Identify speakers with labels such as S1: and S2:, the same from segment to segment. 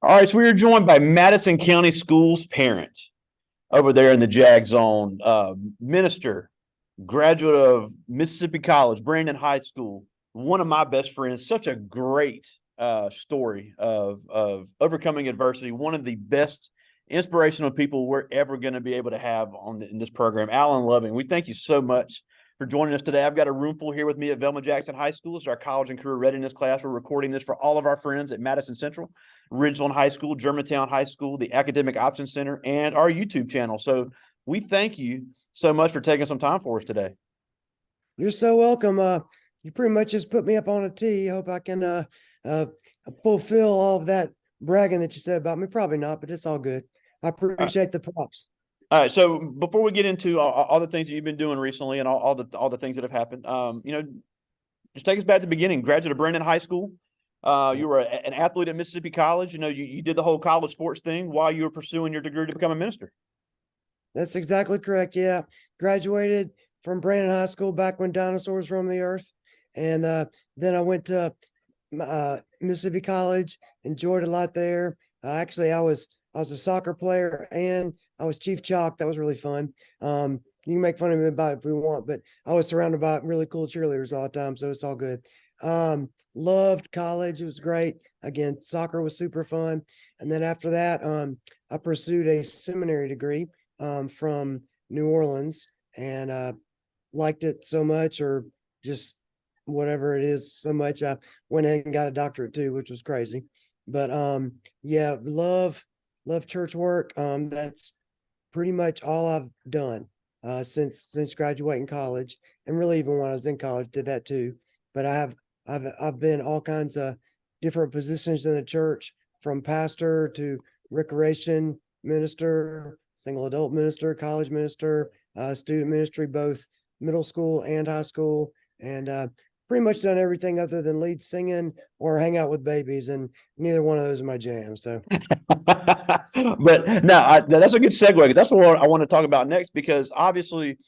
S1: All right, so we are joined by Madison County Schools parent over there in the Jag Zone, minister, graduate of Mississippi College, Brandon High School, one of my best friends. Such a great story of overcoming adversity. One of the best inspirational people we're ever going to be able to have in this program. Alan Loving, we thank you so much for joining us today. I've got a room full here with me at Velma Jackson High School. It's our college and career readiness class. We're recording this for all of our friends at Madison Central, Ridgeland High School, Germantown High School, the Academic Options Center, and our YouTube channel. So we thank you so much for taking some time for us today.
S2: You're so welcome. You pretty much just put me up on a tee. Hope I can uh fulfill all of that bragging that you said about me. Probably not, but it's all good. I appreciate the props.
S1: All right. So before we get into all the things that you've been doing recently and all the things that have happened, just take us back to the beginning. Graduate of Brandon High School. You were an athlete at Mississippi College. You did the whole college sports thing while you were pursuing your degree to become a minister.
S2: That's exactly correct. Yeah. Graduated from Brandon High School back when dinosaurs roamed the earth. And then I went to Mississippi College, enjoyed a lot there. Actually, I was a soccer player and I was Chief Chalk. That was really fun. You can make fun of me about it if we want, but I was surrounded by really cool cheerleaders all the time, so it's all good. Loved college. It was great. Again, soccer was super fun. And then after that, I pursued a seminary degree from New Orleans and liked it so much, or just whatever it is, so much. I went ahead and got a doctorate too, which was crazy. But yeah, love church work. That's pretty much all I've done since graduating college, and really even when I was in college, did that too. But I've been all kinds of different positions in the church, from pastor to recreation minister, single adult minister, college minister, student ministry, both middle school and high school, and pretty much done everything other than lead singing or hang out with babies, and neither one of those are my jam. So
S1: But no, that's a good segue because that's what I want to talk about next. Because obviously,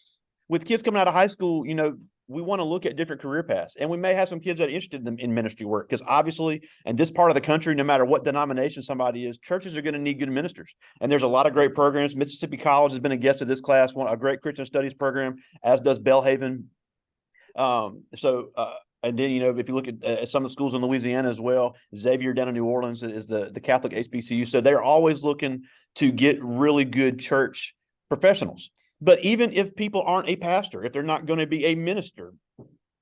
S1: with kids coming out of high school, we want to look at different career paths, and we may have some kids that are interested in ministry work because obviously, in this part of the country, no matter what denomination somebody is, churches are going to need good ministers, and there's a lot of great programs. Mississippi College has been a guest of this class, a great Christian studies program, as does Belhaven. And then, if you look at some of the schools in Louisiana as well, Xavier down in New Orleans is the Catholic HBCU. So they're always looking to get really good church professionals. But even if people aren't a pastor, if they're not going to be a minister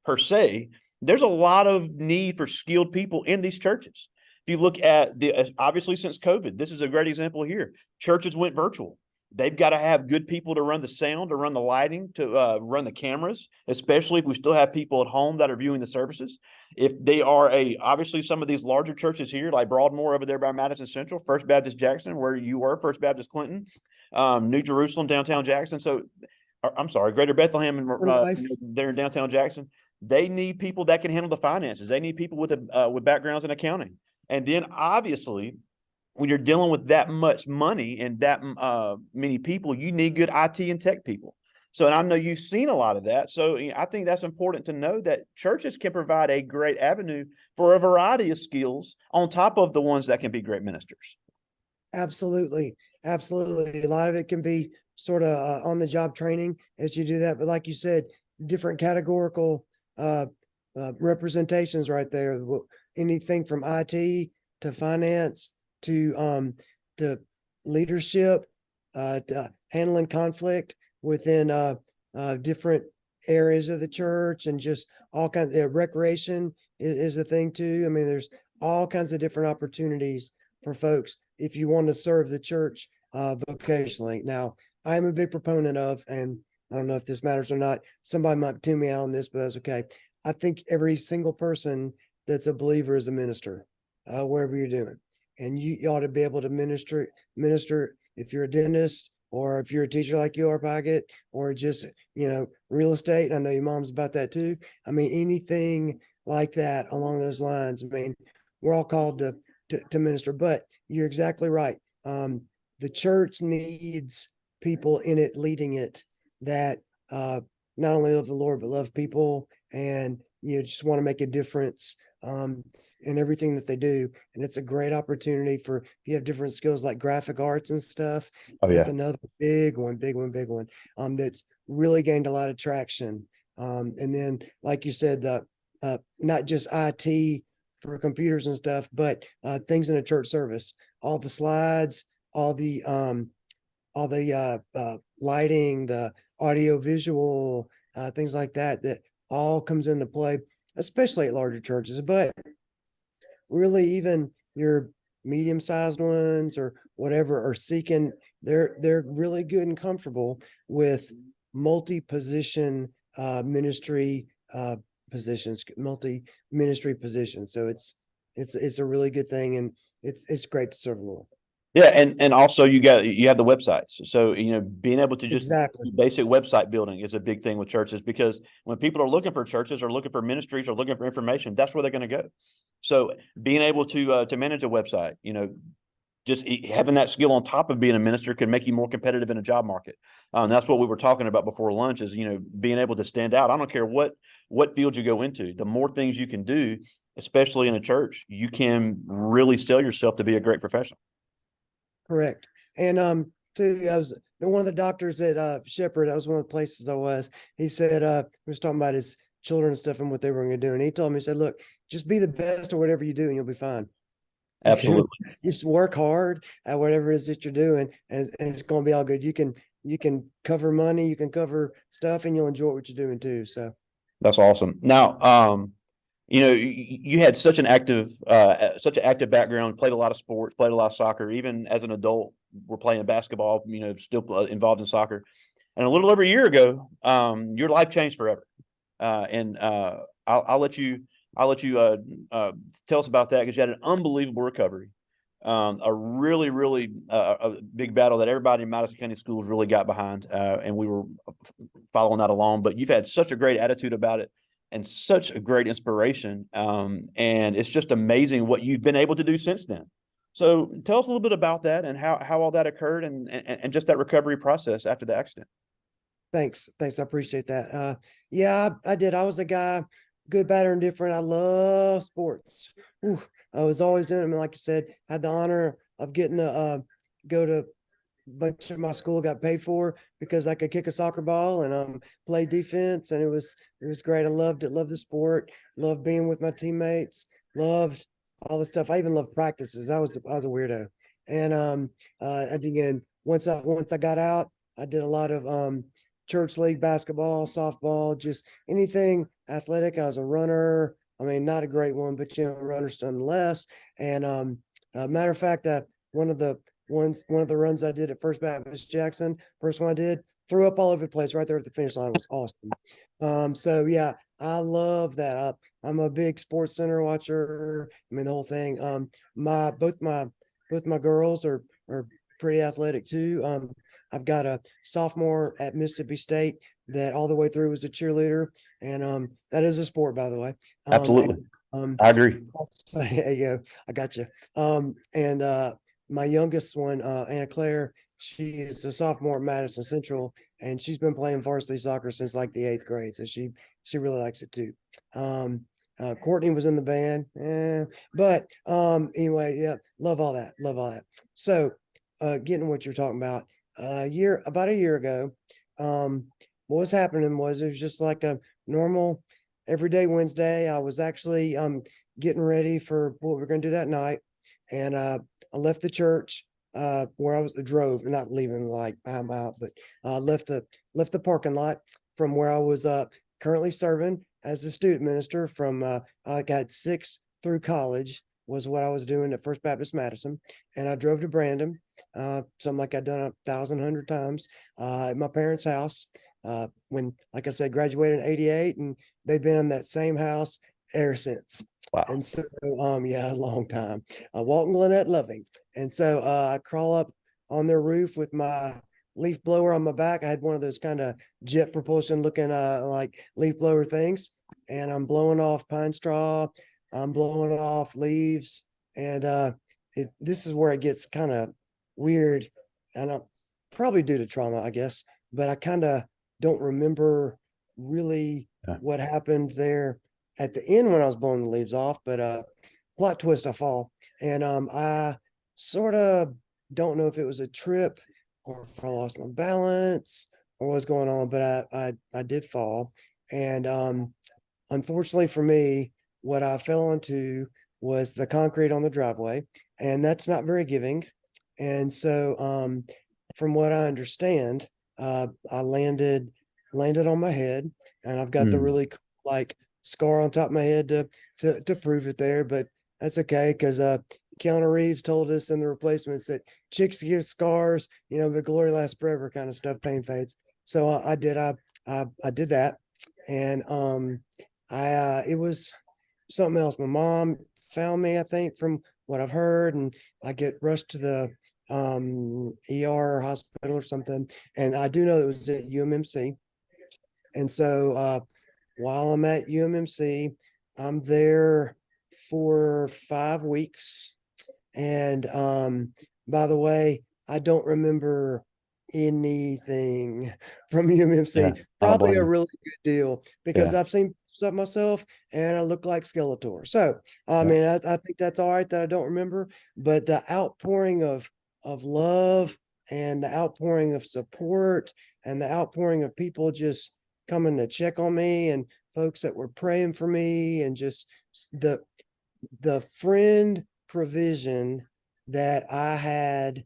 S1: per se, there's a lot of need for skilled people in these churches. If you look at obviously since COVID, this is a great example here. Churches went virtual. They've got to have good people to run the sound, to run the lighting, to run the cameras, especially if we still have people at home that are viewing the services. If they are obviously some of these larger churches here, like Broadmoor over there by Madison Central, First Baptist Jackson, where you were, First Baptist Clinton, New Jerusalem, downtown Jackson. So, I'm sorry, Greater Bethlehem, and they're in downtown Jackson. They need people that can handle the finances. They need people with backgrounds in accounting. And then obviously, when you're dealing with that much money and that many people, you need good IT and tech people. So, and I know you've seen a lot of that. So I think that's important to know that churches can provide a great avenue for a variety of skills on top of the ones that can be great ministers.
S2: Absolutely. Absolutely. A lot of it can be sort of on the job training as you do that. But like you said, different categorical representations right there. Anything from IT to finance to leadership, to handling conflict within different areas of the church, and just all kinds of recreation is a thing too. I mean, there's all kinds of different opportunities for folks if you want to serve the church vocationally. Now, I'm a big proponent of, and I don't know if this matters or not, somebody might tune me out on this, but that's okay. I think every single person that's a believer is a minister, wherever you're doing. And you ought to be able to minister if you're a dentist, or if you're a teacher like you are, Paget, or just, real estate. I know your mom's about that too. I mean, anything like that along those lines. I mean, we're all called to minister, but you're exactly right. The church needs people in it, leading it, that not only love the Lord, but love people, and just want to make a difference in everything that they do. And it's a great opportunity for, if you have different skills like graphic arts and stuff,
S1: Oh
S2: that's
S1: yeah.
S2: another big one, that's really gained a lot of traction. And then, like you said, not just IT for computers and stuff, but things in a church service, all the slides, all the lighting, the audio visual, things like that, that all comes into play, especially at larger churches. But really, even your medium-sized ones or whatever are seeking, they're really good and comfortable with multi-position ministry positions, multi-ministry positions. So it's a really good thing, and it's great to serve the Lord.
S1: Yeah, and also you have the websites. So, being able to just
S2: Exactly.
S1: do basic website building is a big thing with churches, because when people are looking for churches or looking for ministries or looking for information, that's where they're going to go. So being able to manage a website, just having that skill on top of being a minister can make you more competitive in a job market. That's what we were talking about before lunch is, being able to stand out. I don't care what field you go into, the more things you can do, especially in a church, you can really sell yourself to be a great professional.
S2: Correct. And too, I was one of the doctors at Shepherd. That was one of the places I was. He said he was talking about his children and stuff and what they were going to do. And he told me, he said, look, just be the best at whatever you do and you'll be fine. You can
S1: Absolutely.
S2: just work hard at whatever it is that you're doing, and it's going to be all good. You can cover money, you can cover stuff, and you'll enjoy what you're doing too. So
S1: That's awesome. Now, you had such an active background, played a lot of sports, played a lot of soccer, even as an adult, we're playing basketball, still involved in soccer. And a little over a year ago, your life changed forever. I'll let you tell us about that, because you had an unbelievable recovery. A really, really a big battle that everybody in Madison County Schools really got behind, and we were following that along. But you've had such a great attitude about it and such a great inspiration, and it's just amazing what you've been able to do since then. So tell us a little bit about that and how all that occurred, and just that recovery process after the accident.
S2: thanks. I appreciate that. Yeah, I did. I was a guy, good, bad, or indifferent. I love sports. Ooh, I was always doing them. Like you said, had the honor of getting to go to a bunch of my school got paid for because I could kick a soccer ball and play defense, and it was great. I loved it. Loved the sport. Loved being with my teammates. Loved all the stuff. I even loved practices. I was a weirdo, and again, once I got out, I did a lot of church league basketball, softball, just anything athletic. I was a runner. I mean, not a great one, but runners nonetheless. And matter of fact, one of the runs I did at First Baptist Jackson, first one I did, threw up all over the place right there at the finish line. It was awesome. So yeah, I love that. I'm a big Sports Center watcher. I mean, the whole thing. Both my girls are pretty athletic too. I've got a sophomore at Mississippi State that all the way through was a cheerleader, and that is a sport, by the way.
S1: Absolutely.
S2: And,
S1: I agree.
S2: there you go. I got you. And my youngest one, Anna Claire, she is a sophomore at Madison Central, and she's been playing varsity soccer since like the 8th grade. So she really likes it too. Courtney was in the band, but anyway, yeah, love all that. So, getting what you're talking about, about a year ago, what was happening was it was just like a normal everyday Wednesday. I was actually getting ready for what we're going to do that night, and I left the church where I drove, not leaving like I'm out, but left the parking lot from where I was currently serving as a student minister from I got 6 through college was what I was doing at First Baptist Madison, and I drove to Brandon, something like I'd done 1,100 times at my parents' house. When, like I said, graduated in '88, and they've been in that same house ever since.
S1: Wow.
S2: And so, yeah, a long time. Walton Gwinnett Loving. And so I crawl up on their roof with my leaf blower on my back. I had one of those kind of jet propulsion looking like leaf blower things. And I'm blowing off pine straw. I'm blowing off leaves. And this is where it gets kind of weird. And I'm probably due to trauma, I guess. But I kind of don't remember really
S1: Yeah.
S2: what happened there at the end when I was blowing the leaves off, but plot twist, I fall. And I sort of don't know if it was a trip or if I lost my balance or what's going on, but I did fall. And unfortunately for me, what I fell onto was the concrete on the driveway, and that's not very giving. And so from what I understand, I landed on my head, and I've got the
S1: Mm.
S2: really like scar on top of my head to prove it there, but that's okay because Keanu Reeves told us in the replacements that chicks get scars, but glory lasts forever kind of stuff, pain fades. So I did I did that, and it was something else. My mom found me, I think, from what I've heard, and I get rushed to the ER or hospital or something. And I do know it was at UMMC. And so while I'm at UMMC, I'm there for 5 weeks. And by the way, I don't remember anything from UMMC.
S1: Yeah, I don't
S2: Probably
S1: blame
S2: a
S1: you.
S2: really good deal because
S1: Yeah.
S2: I've seen stuff myself and I look like Skeletor. So I
S1: Yeah.
S2: mean, I think that's all right that I don't remember, but the outpouring of love and the outpouring of support and the outpouring of people just coming to check on me and folks that were praying for me and just the friend provision that I had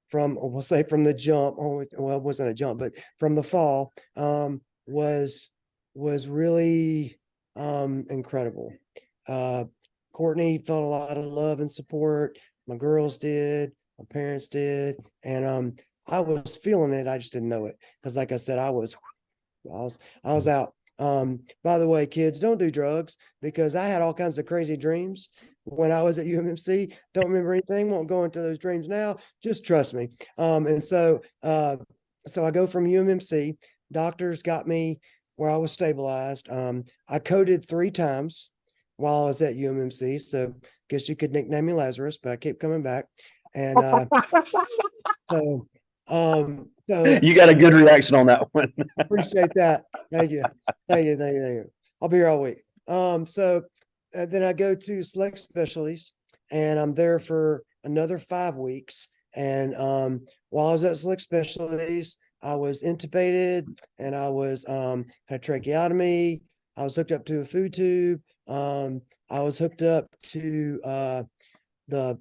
S2: from, we'll say from the jump, well, it wasn't a jump, but from the fall, was really incredible. Uh, Courtney felt a lot of love and support. My girls did, my parents did, and I was feeling it. I just didn't know it because, like I said, I was out. By the way, kids, don't do drugs because I had all kinds of crazy dreams when I was at UMMC. Don't remember anything, won't go into those dreams now. Just trust me. So I go from UMMC. Doctors got me where I was stabilized. I coded 3 times while I was at UMMC. So guess you could nickname me Lazarus, but I keep coming back. And so so
S1: You got a good reaction on that one.
S2: appreciate that. Thank you. Thank you. Thank you. Thank you. I'll be here all week. So then I go to select specialties and I'm there for another 5 weeks. And while I was at select specialties, I was intubated and I was had tracheotomy. I was hooked up to a food tube. I was hooked up to the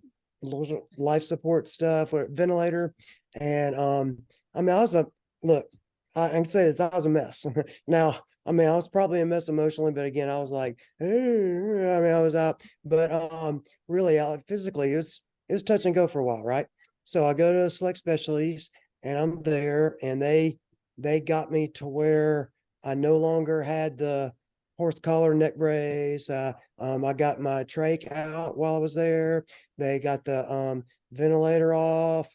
S2: life support stuff or ventilator. And I mean, I was a look, I can say this, I was a mess. Now, I mean, I was probably a mess emotionally, but again, I was like, I mean, I was out, but really physically it was touch and go for a while, right? So I go to select specialties and I'm there and they got me to where I no longer had the horse collar neck brace. I got my trach out while I was there. They got the ventilator off.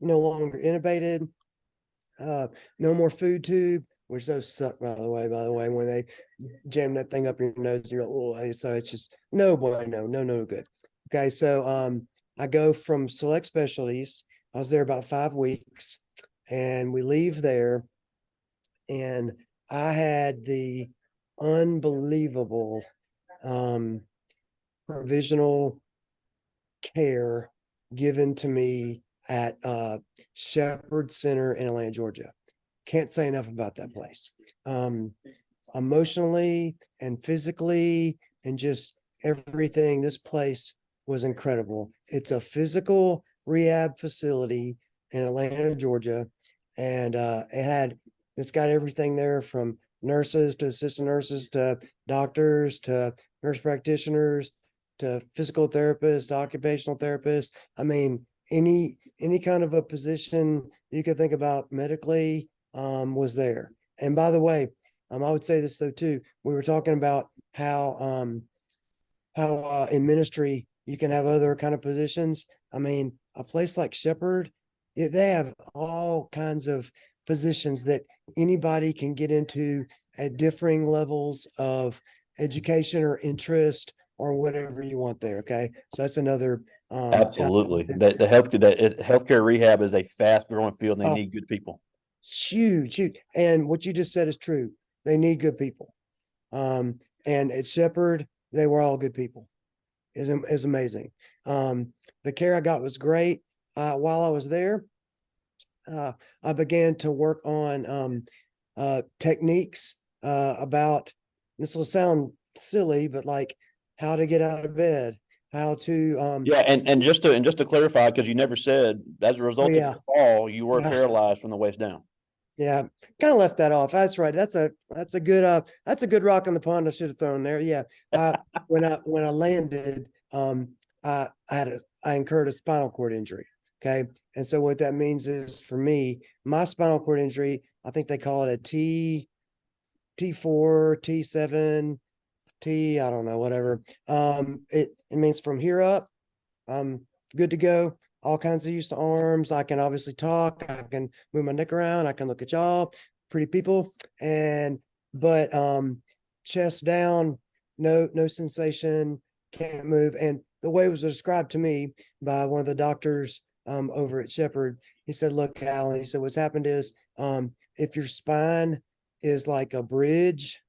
S2: No longer intubated. No more food tube, which those suck, by the way. By the way, when they jam that thing up your nose, you're like, oh, so it's just no bueno, no good. Okay, so I go from select specialties. I was there about 5 weeks, and we leave there, and I had the unbelievable provisional care given to me at Shepherd Center in Atlanta, Georgia. Can't say enough about that place. Emotionally and physically, and just everything, this place was incredible. It's a physical rehab facility in Atlanta, Georgia, and it's got everything there from nurses to assistant nurses to doctors to nurse practitioners to physical therapists, occupational therapists. I mean, any kind of a position you could think about medically was there. And by the way, I would say this though too. We were talking about how in ministry you can have other kind of positions. I mean, a place like Shepherd, they have all kinds of positions that anybody can get into at differing levels of education or interest or whatever you want there. Okay, so that's another.
S1: Absolutely. Healthcare rehab is a fast growing field and they
S2: Oh,
S1: need good people.
S2: it's huge, huge. And what you just said is true. They need good people. And at Shepherd, they were all good people. Is amazing. The care I got was great. While I was there, I began to work on techniques about, this will sound silly, but like how to get out of bed, how to
S1: Yeah, and just to clarify, because you never said, as a result of
S2: yeah.
S1: your fall, you were
S2: Yeah.
S1: paralyzed from the waist down.
S2: Yeah, kind of left that off. That's right. That's a good rock in the pond I should have thrown there. Yeah. When I landed, I incurred a spinal cord injury. Okay. And so what that means is for me, my spinal cord injury, I think they call it a T4, T7, I don't know, whatever. It means from here up, I'm good to go. All kinds of use of arms. I can obviously talk. I can move my neck around. I can look at y'all, pretty people. But chest down, no sensation, can't move. And the way it was described to me by one of the doctors over at Shepherd, he said, "Look, Alan," he said, "what's happened is if your spine is like a bridge,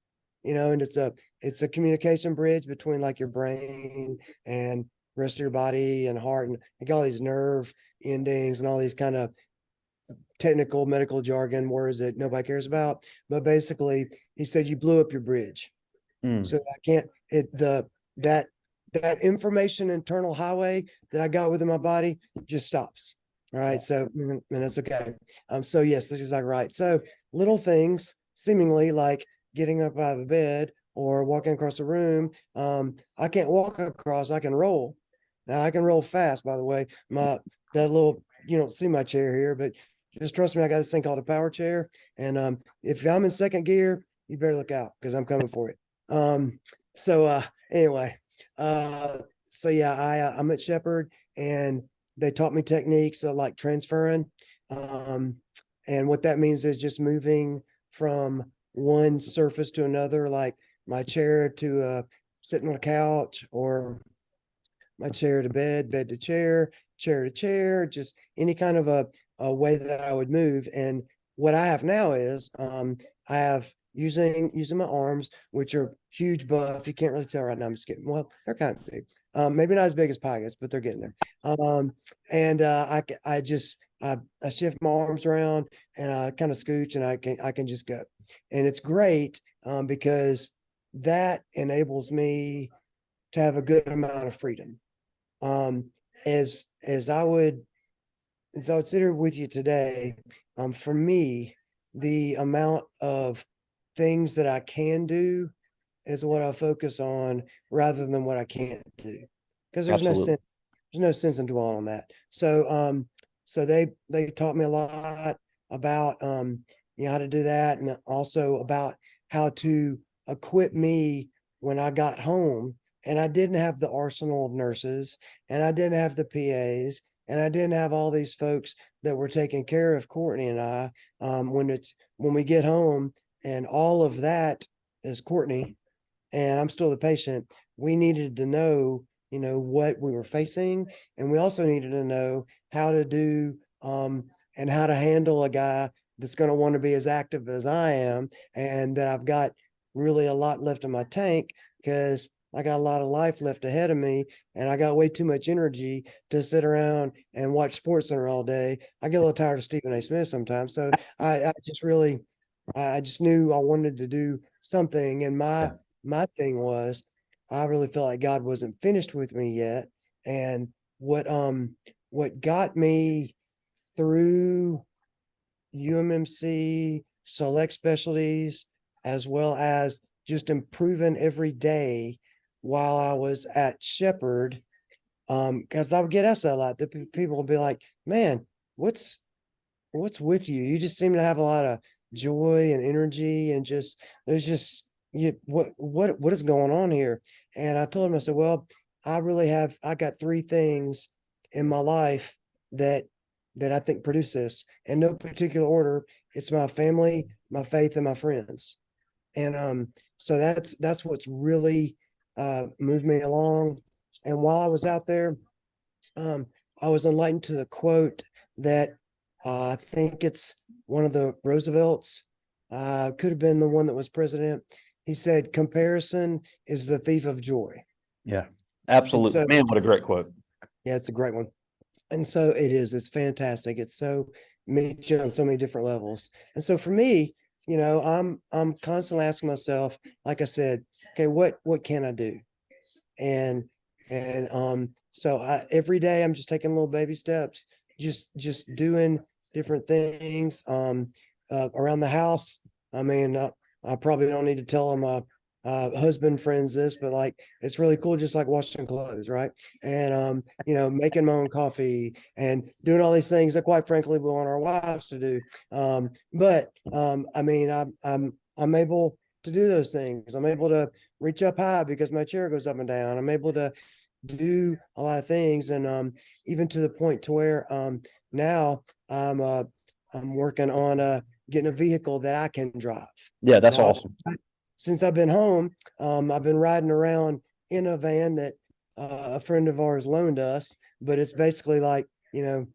S2: and it's a communication bridge between like your brain and rest of your body and heart, and like all these nerve endings and all these kind of technical medical jargon words that nobody cares about. But basically, he said you blew up your bridge.
S1: Mm.
S2: So I can't that that information internal highway that I got within my body just stops. All right. So and that's okay. So yes, this is like right. So little things seemingly like getting up out of bed or walking across the room. I can't walk across, I can roll. Now I can roll fast, by the way. That little, you don't see my chair here, but just trust me, I got this thing called a power chair. And if I'm in second gear, you better look out because I'm coming for it. So anyway, so yeah, I'm at Shepherd and they taught me techniques like transferring. And what that means is just moving from one surface to another, like my chair to sitting on a couch, or my chair to bed, bed to chair, chair to chair, just any kind of a way that I would move. And what I have now is I have using my arms, which are huge buff. You can't really tell right now. I'm just kidding. Well, they're kind of big. Maybe not as big as Paga's, but they're getting there. And I shift my arms around and I kind of scooch and I can just go. And it's great because that enables me to have a good amount of freedom. Um, as I would sit here with you today, for me, the amount of things that I can do is what I focus on rather than what I can't do. Because
S1: Absolutely.
S2: there's no sense in dwelling on that. So they taught me a lot about how to do that, and also about how to equip me when I got home and I didn't have the arsenal of nurses and I didn't have the PAs and I didn't have all these folks that were taking care of Courtney and I when we get home, and all of that is Courtney and I'm still the patient. We needed to know, what we were facing, and we also needed to know how to do and how to handle a guy that's going to want to be as active as I am, and that I've got really a lot left in my tank because I got a lot of life left ahead of me, and I got way too much energy to sit around and watch Sports Center all day. I get a little tired of Stephen A. Smith sometimes, so I just knew I wanted to do something, and my thing was I really felt like God wasn't finished with me yet. And what got me through UMMC, select specialties, as well as just improving every day while I was at Shepherd, because I would get asked that a lot. The people would be like, "Man, what's with you? You just seem to have a lot of joy and energy, and just there's just what is going on here?" And I told him, I said, "Well, I got three things in my life that I think produce this, in no particular order. It's my family, my faith, and my friends." And so that's what's really moved me along. And while I was out there, I was enlightened to the quote that I think it's one of the Roosevelts, could have been the one that was president. he said, comparison is the thief of joy.
S1: Yeah,
S2: And
S1: absolutely.
S2: so,
S1: Man, what a great quote.
S2: yeah, it's a great one. And so it is, it's fantastic. It's so meets you on so many different levels. And so for me, I'm constantly asking myself, like I said, okay, what can I do? And so every day I'm just taking little baby steps, just doing different things around the house. I mean, I probably don't need to tell my husband friends this, but like it's really cool, just like washing clothes, right? And making my own coffee and doing all these things that quite frankly we want our wives to do. But I mean, I'm able to do those things. I'm able to reach up high because my chair goes up and down. I'm able to do a lot of things, and even to the point to where now I'm working on getting a vehicle that I can drive.
S1: Yeah, that's
S2: Now,
S1: awesome.
S2: since I've been home, I've been riding around in a van that a friend of ours loaned us, but it's basically like, I'm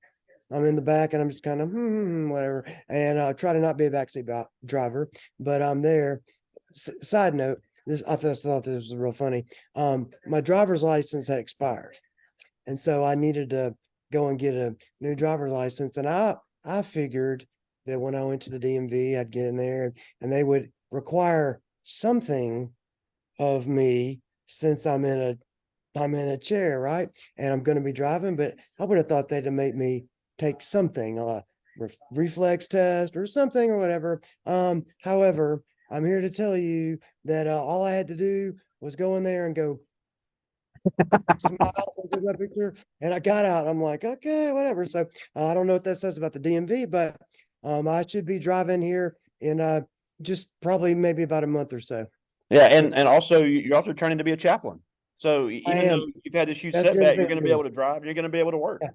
S2: in the back and I'm just kind of whatever, and try to not be a backseat driver, but I'm there. Side note, this I thought this was real funny. My driver's license had expired, and so I needed to go and get a new driver's license. And I figured that when I went to the DMV, I'd get in there and they would require something of me since I'm in a chair, right? And I'm going to be driving, but I would have thought they'd have made me take something, reflex test or something or whatever. However, I'm here to tell you that all I had to do was go in there and go smile, take my picture, and I got out. I'm like, okay, whatever. So I don't know what that says about the DMV, but I should be driving here in just probably maybe about a month or so.
S1: Yeah,
S2: So
S1: and also you're also training to be a chaplain. So
S2: I
S1: even though
S2: am.
S1: you've had this huge
S2: That's in
S1: setback, you're going to be
S2: advance.
S1: able to drive. You're going to be able to work.
S2: Yeah.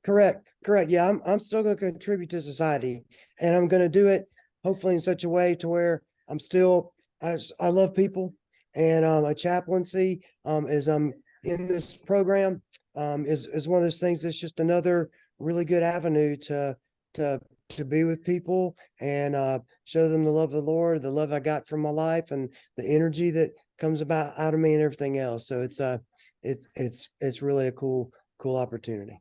S2: Correct. Yeah, I'm still going to contribute to society, and I'm going to do it hopefully in such a way to where I'm still I love people, and a chaplaincy is in this program is one of those things that's just another really good avenue to to be with people and show them the love of the Lord, the love I got from my life, and the energy that comes about out of me and everything else. So it's really a cool opportunity.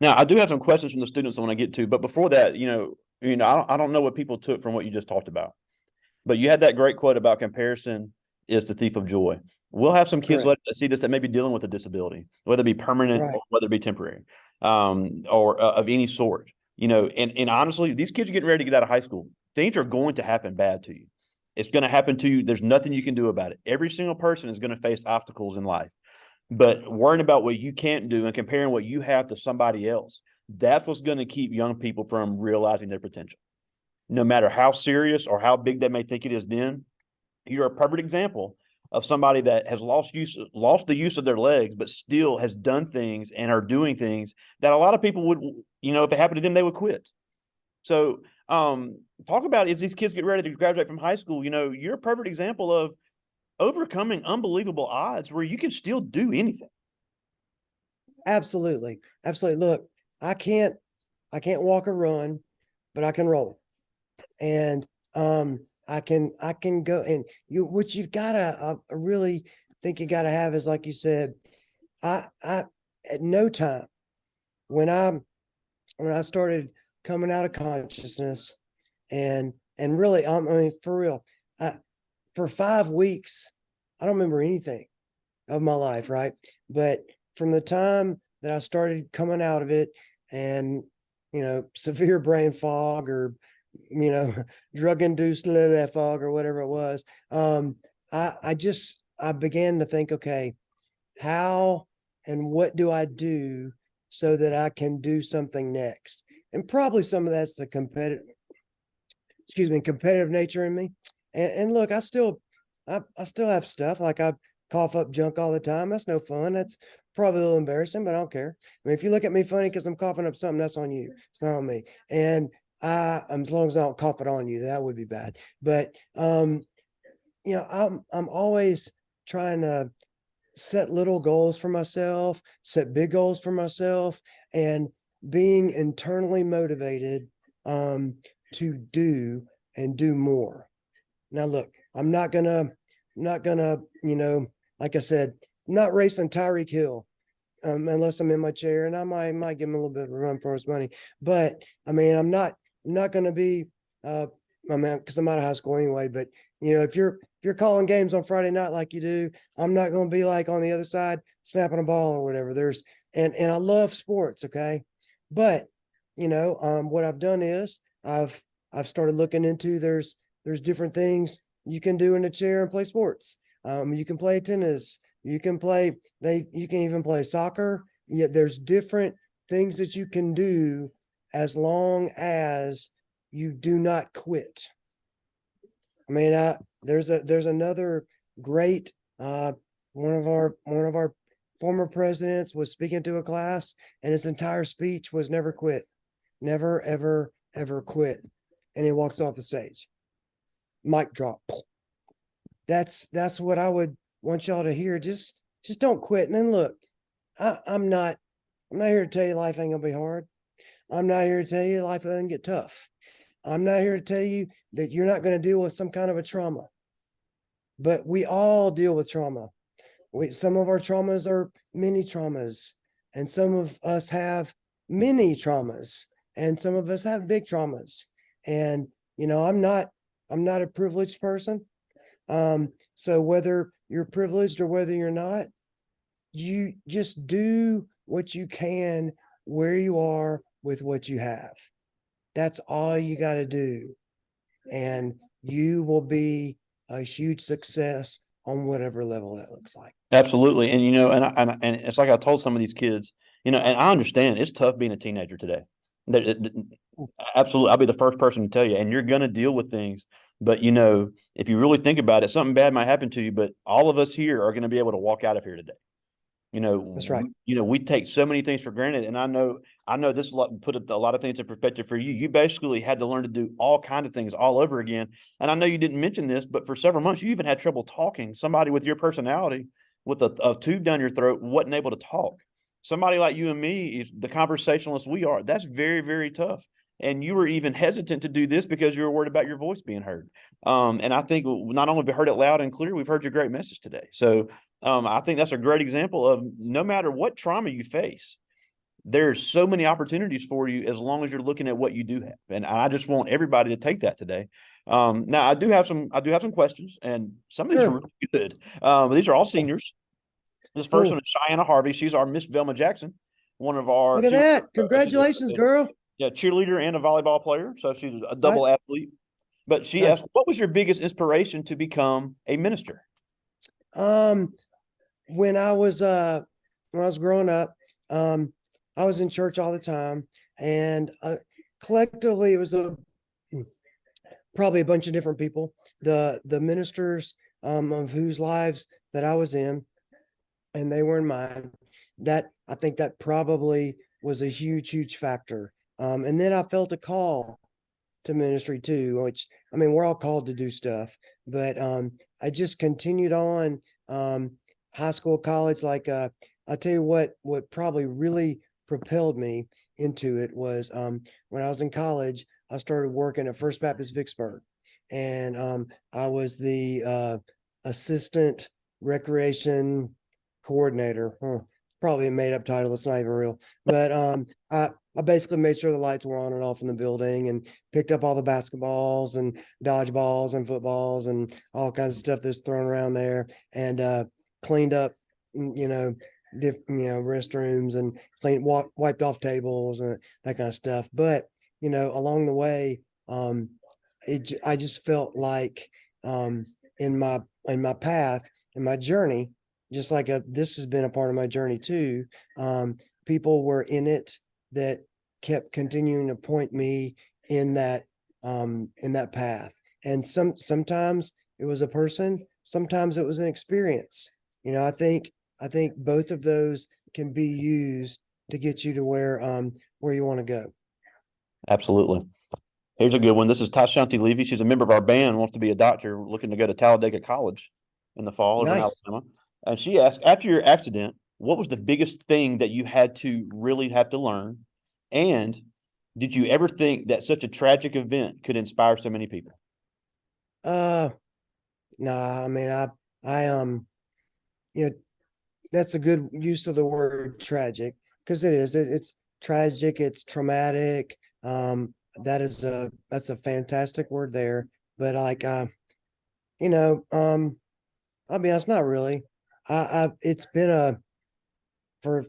S1: Now, I do have some questions from the students I want to get to, but before that, I don't know what people took from what you just talked about, but you had that great quote about comparison is the thief of joy. We'll have some kids
S2: Correct.
S1: see this that may be dealing with a disability, whether it be permanent
S2: Right.
S1: or whether it be temporary, or of any sort. And honestly, these kids are getting ready to get out of high school. Things are going to happen bad to you. It's going to happen to you. There's nothing you can do about it. Every single person is going to face obstacles in life. But worrying about what you can't do and comparing what you have to somebody else, that's what's going to keep young people from realizing their potential. No matter how serious or how big they may think it is, then you're a perfect example of somebody that has lost the use of their legs, but still has done things and are doing things that a lot of people would, if it happened to them, they would quit. So, talk about as these kids get ready to graduate from high school, you're a perfect example of overcoming unbelievable odds where you can still do anything.
S2: Absolutely. Look, I can't walk or run, but I can roll. And I can go, and what you've gotta really think you gotta have is, like you said, I at no time when I started coming out of consciousness and really, I mean, for real, for 5 weeks, I don't remember anything of my life, right? But from the time that I started coming out of it and, severe brain fog or, drug induced fog or whatever it was, I began to think, okay, how and what do I do so that I can do something next? And probably some of that's the competitive nature in me. And look, I still have stuff like I cough up junk all the time. That's no fun. That's probably a little embarrassing, but I don't care. I mean, if you look at me funny because I'm coughing up something, that's on you. It's not on me. And as long as I don't cough it on you, that would be bad. But I'm always trying to set little goals for myself, set big goals for myself, and being internally motivated to do and do more. Now, look, I'm not gonna, like I said, I'm not racing Tyreek Hill. Unless I'm in my chair, and I might give him a little bit of a run for his money. But I mean, I'm not going to be, I mean, because I'm out of high school anyway. But if you're calling games on Friday night like you do, I'm not going to be like on the other side snapping a ball or whatever. And I love sports, okay, but what I've done is I've started looking into there's different things you can do in a chair and play sports. You can play tennis. You can even play soccer. Yeah, there's different things that you can do as long as you do not quit. I mean, there's another great one of our former presidents was speaking to a class, and his entire speech was never quit, never ever quit, and he walks off the stage. Mic drop. That's what I would want y'all to hear. Just don't quit. And then look, I'm not here to tell you life ain't gonna be hard. I'm not here to tell you life doesn't get tough. I'm not here to tell you that you're not going to deal with some kind of a trauma. But we all deal with trauma. Some of our traumas are mini traumas, and some of us have mini traumas, and some of us have big traumas. And I'm not a privileged person. So whether you're privileged or whether you're not, you just do what you can where you are with what you have. That's all you got to do. And you will be a huge success on whatever level that looks like.
S1: Absolutely. And, and it's like I told some of these kids, and I understand it's tough being a teenager today. Absolutely. I'll be the first person to tell you, and you're going to deal with things. But, if you really think about it, something bad might happen to you, but all of us here are going to be able to walk out of here today.
S2: That's right.
S1: We take so many things for granted, and I know this put a lot of things in perspective for you. You basically had to learn to do all kinds of things all over again. And I know you didn't mention this, but for several months, you even had trouble talking. Somebody with your personality, with a tube down your throat, wasn't able to talk. Somebody like you and me, is the conversationalists we are. That's very, very tough. And you were even hesitant to do this because you were worried about your voice being heard. And I think not only have we heard it loud and clear, we've heard your great message today. So I think that's a great example of no matter what trauma you face, there's so many opportunities for you as long as you're looking at what you do have. And I just want everybody to take that today. Now I do have some questions, and some of these are really good. These are all seniors. This first one is Cheyenne Harvey. She's our Miss Velma Jackson, one of our.
S2: Look at that! Congratulations, girl.
S1: Yeah, cheerleader and a volleyball player. So she's a double athlete. But she asked, what was your biggest inspiration to become a minister?
S2: When I was growing up, I was in church all the time, and collectively it was probably a bunch of different people. The ministers of whose lives that I was in, and they were in mine. That I think that probably was a huge factor. And then I felt a call to ministry too, which, I mean, we're all called to do stuff, but I just continued on high school, college. Like I'll tell you what probably really propelled me into it was when I was in college, I started working at First Baptist Vicksburg, and I was the assistant recreation coordinator. Probably a made up title. It's not even real, but I basically made sure the lights were on and off in the building, and picked up all the basketballs and dodgeballs and footballs and all kinds of stuff that's thrown around there, and cleaned up, restrooms, and wiped off tables and that kind of stuff. But along the way, I just felt like in my path, in my journey, just like this has been a part of my journey too. People were in it that kept continuing to point me in that path. And sometimes it was a person, sometimes it was an experience. I think both of those can be used to get you to where you want to go.
S1: Absolutely. Here's a good one. This is Tashanti Levy. She's a member of our band, wants to be a doctor, looking to go to Talladega College in the fall over in Alabama. And she asked, after your accident, what was the biggest thing that you had to really have to learn? And did you ever think that such a tragic event could inspire so many people?
S2: Nah, I mean, you know, that's a good use of the word tragic because it is. It's tragic. It's traumatic. That's a fantastic word there. But like, you know, I'll be honest, not really. It's been a for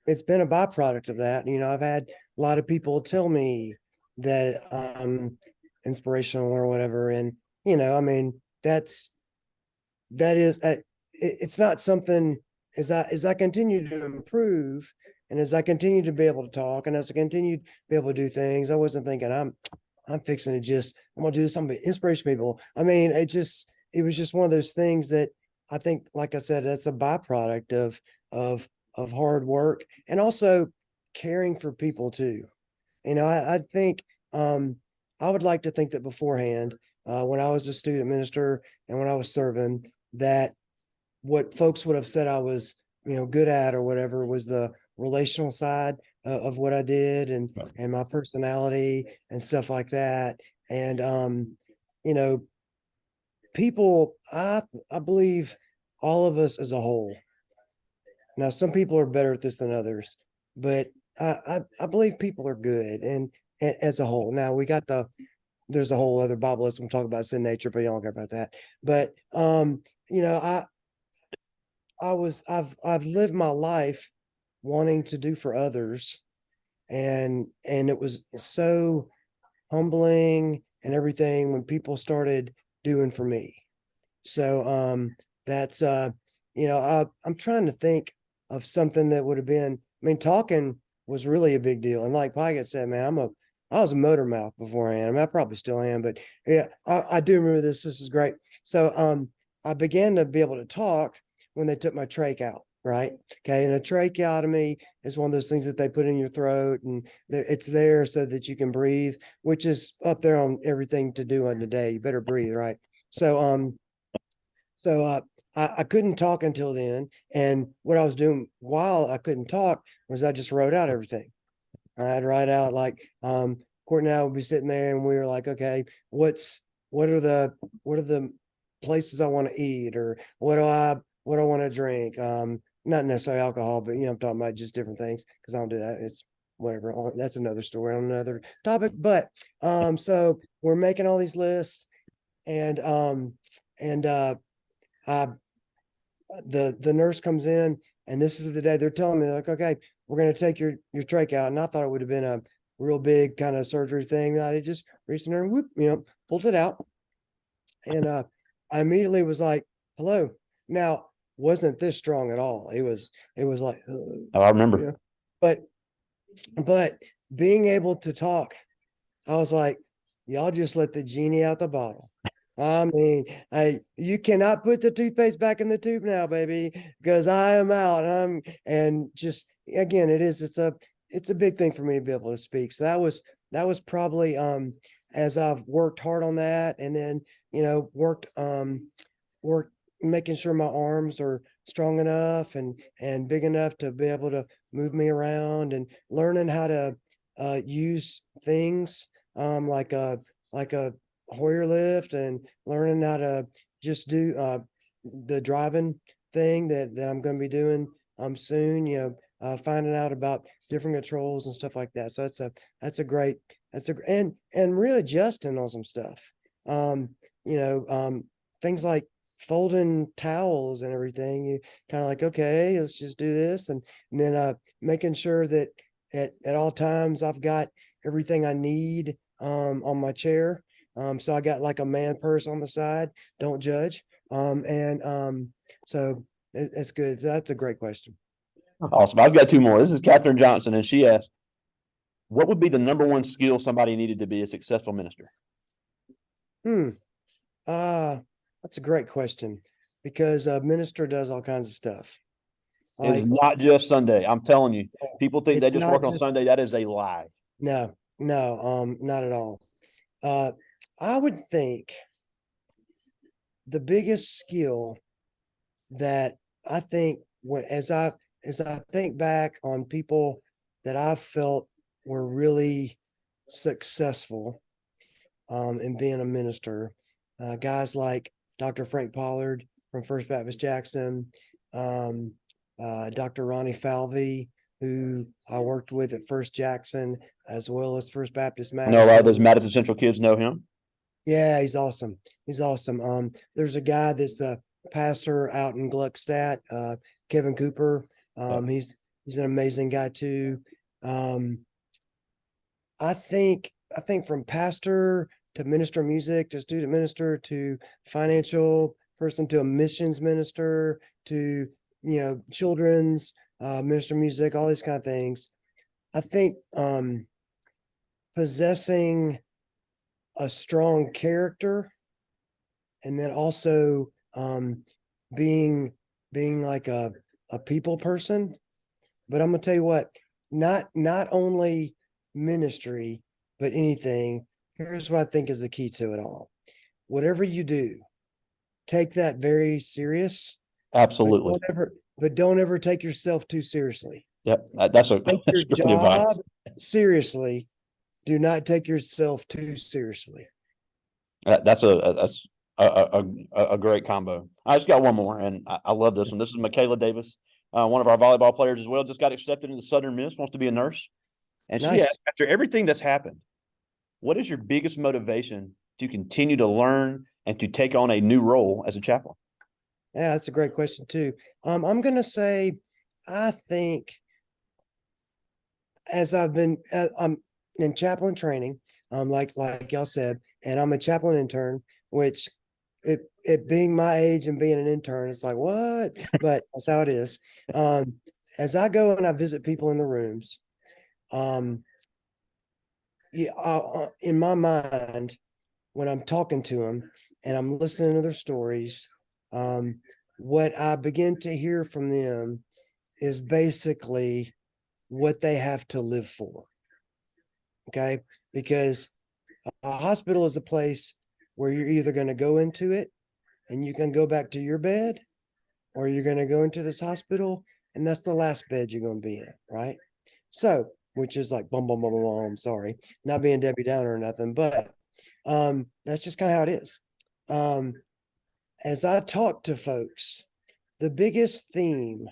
S2: it's been a byproduct of that. You know, I've had a lot of people tell me that inspirational or whatever, and you know, I mean, that is it's not something as I continue to improve and as I continue to be able to talk and as I continue to be able to do things, I wasn't thinking I'm fixing to just I'm gonna do something to inspiration people. I mean, it was just one of those things that I think, like I said, that's a byproduct of of hard work and also caring for people too. You know, I think I would like to think that beforehand, when I was a student minister and when I was serving, that what folks would have said I was, you know, good at or whatever was the relational side of what I did
S1: Right.
S2: and my personality and stuff like that. And you know, people, I believe all of us as a whole. Now, some people are better at this than others, but I believe people are good and as a whole. Now we got there's a whole other Bible lesson we'll talk about sin nature, but you don't care about that. But you know, I've lived my life wanting to do for others, and it was so humbling and everything when people started doing for me. So that's you know, I'm trying to think of something that would have been. I mean, talking was really a big deal, and like Pyatt said, man, I was a motor mouth beforehand. I mean, I probably still am, but yeah, I do remember this. This is great. So I began to be able to talk when they took my trach out. Right. Okay. And a tracheotomy is one of those things that they put in your throat and it's there so that you can breathe, which is up there on everything to do on the day. You better breathe. Right. So, I couldn't talk until then. And what I was doing while I couldn't talk was I just wrote out everything. I'd write out like Courtney and I would be sitting there and we were like, okay, what are the what are the places I want to eat or what do I want to drink? Not necessarily alcohol, but you know, I'm talking about just different things because I don't do that. It's whatever. That's another story on another topic. But so we're making all these lists and and I the nurse comes in and this is the day they're telling me like, okay, we're going to take your trach out. And I thought it would have been a real big kind of surgery thing. No, they just reached in there and whoop, you know, pulled it out. And I immediately was like, hello. Now, wasn't this strong at all. It was like,
S1: Oh, I remember.
S2: yeah. But but being able to talk, I was like, y'all just let the genie out the bottle. I mean, you cannot put the toothpaste back in the tube now, baby, because I am out. And just again, it's a big thing for me to be able to speak. So that was probably as I've worked hard on that, and then you know worked making sure my arms are strong enough and big enough to be able to move me around and learning how to use things like a Hoyer lift and learning how to just do the driving thing that I'm going to be doing soon. You know, finding out about different controls and stuff like that. So that's a great and really adjusting on some stuff. Um, you know, things like folding towels and everything. You kind of like, okay, let's just do this, and then making sure that at all times I've got everything I need on my chair. So I got like a man purse on the side. Don't judge. And so it's good. So that's a great question.
S1: Awesome. I've got two more. This is Catherine Johnson, and she asked, what would be the number one skill somebody needed to be a successful minister?
S2: Hmm. Uh, that's a great question because a minister does all kinds of stuff.
S1: It is
S2: Like
S1: not just Sunday. I'm telling you, people think they
S2: it's
S1: just
S2: not
S1: work on
S2: just
S1: Sunday. That is a lie.
S2: no, not at all. Uh, I would think the biggest skill that I think when as I think back on people that I felt were really successful in being a minister, guys like Dr. Frank Pollard from First Baptist Jackson, Dr. Ronnie Falvey, who I worked with at First Jackson, as well as First Baptist
S1: I know a lot of those
S2: Madison.
S1: Madison Central kids know him.
S2: Yeah, he's awesome. He's awesome. There's a guy that's a pastor out in Gluckstadt, Kevin Cooper. He's an amazing guy too. I think from pastor to minister of music to student minister to financial person to a missions minister to children's minister of music, all these kind of things. I think possessing a strong character and then also being like a people person. But I'm gonna tell you what, not only ministry, but anything. Here's what I think is the key to it all. Whatever you do, take that very serious.
S1: Absolutely.
S2: But don't ever take yourself too seriously.
S1: Yep. That's
S2: Take your
S1: great advice.
S2: job seriously. Do not take yourself too seriously.
S1: That's a great combo. I just got one more, and I love this one. This is Michaela Davis, one of our volleyball players as well. Just got accepted into Southern Miss, wants to be a nurse. And she
S2: Nice.
S1: asked, after everything that's happened, what is your biggest motivation to continue to learn and to take on a new role as a chaplain?
S2: Yeah, that's a great question too. I'm gonna say, I think as I'm in chaplain training, like y'all said, and I'm a chaplain intern, which it being my age and being an intern, it's like what? But that's how it is. As I go and I visit people in the rooms, in my mind, when I'm talking to them and I'm listening to their stories, what I begin to hear from them is basically what they have to live for. Okay. Because a hospital is a place where you're either going to go into it and you can go back to your bed, or you're going to go into this hospital and that's the last bed you're going to be in. Right. So, which is like, boom, boom, boom, boom, boom. I'm sorry, not being Debbie Downer or nothing, but that's just kind of how it is. As I talk to folks, the biggest theme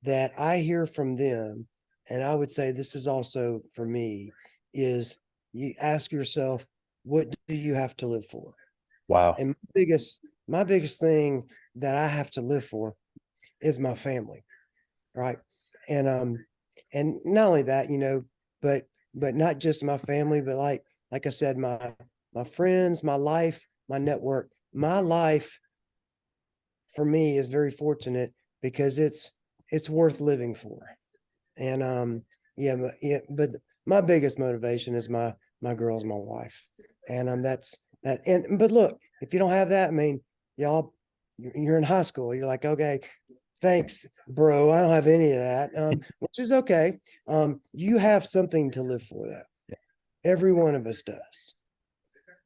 S2: that I hear from them, and I would say this is also for me, is you ask yourself, what do you have to live for?
S1: Wow.
S2: And my biggest thing that I have to live for is my family. Right. And not only that, but not just my family, but like I said, my friends, my life, my network. My life for me is very fortunate because it's worth living for. And but my biggest motivation is my girls, my wife. And that's that. But look, if you don't have that, I mean, you're in high school, you're like, okay, thanks, bro, I don't have any of that, which is okay. You have something to live for, that every one of us does.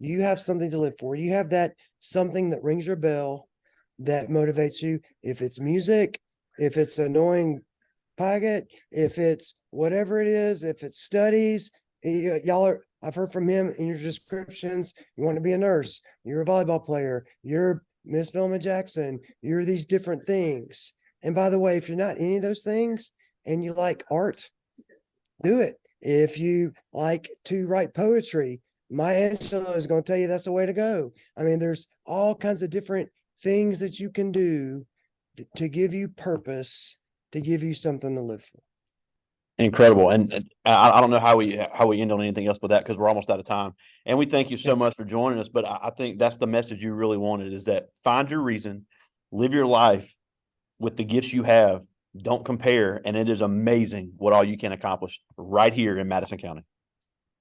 S2: You have something to live for. You have that something that rings your bell, that motivates you. If it's music, if it's annoying Paget, if it's whatever it is, if it's studies, I've heard from him in your descriptions, you want to be a nurse, you're a volleyball player, you're Miss Velma Jackson, you're these different things. And by the way, if you're not any of those things and you like art, do it. If you like to write poetry, Maya Angelou is going to tell you that's the way to go. I mean, there's all kinds of different things that you can do to give you purpose, to give you something to live for.
S1: Incredible. And I don't know how we end on anything else but that, because we're almost out of time. And we thank you so much for joining us. But I think that's the message you really wanted, is that find your reason, live your life with the gifts you have. Don't compare. And it is amazing what all you can accomplish right here in Madison County.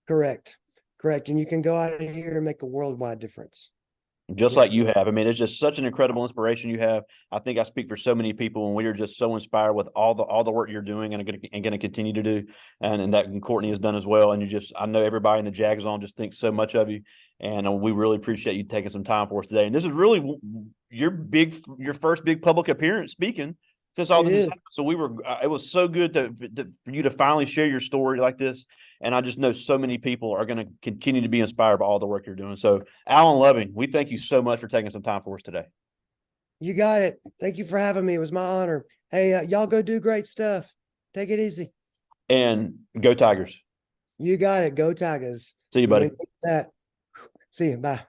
S2: Correct. And you can go out of here and make a worldwide difference.
S1: Just like you have. I mean, it's just such an incredible inspiration you have. I think I speak for so many people, and we are just so inspired with all the work you're doing and going to continue to do, and that Courtney has done as well. And I know everybody in the Jag Zone just thinks so much of you, and we really appreciate you taking some time for us today. And this is really your first big public appearance speaking. since all
S2: It
S1: this has
S2: is.
S1: happened. So it was so good for you to finally share your story like this. And I just know so many people are going to continue to be inspired by all the work you're doing. So Alan Loving, we thank you so much for taking some time for us today.
S2: You got it. Thank you for having me. It was my honor. Hey, y'all go do great stuff. Take it easy.
S1: And go Tigers.
S2: You got it. Go Tigers.
S1: See you,
S2: We
S1: buddy.
S2: need that. See you. Bye.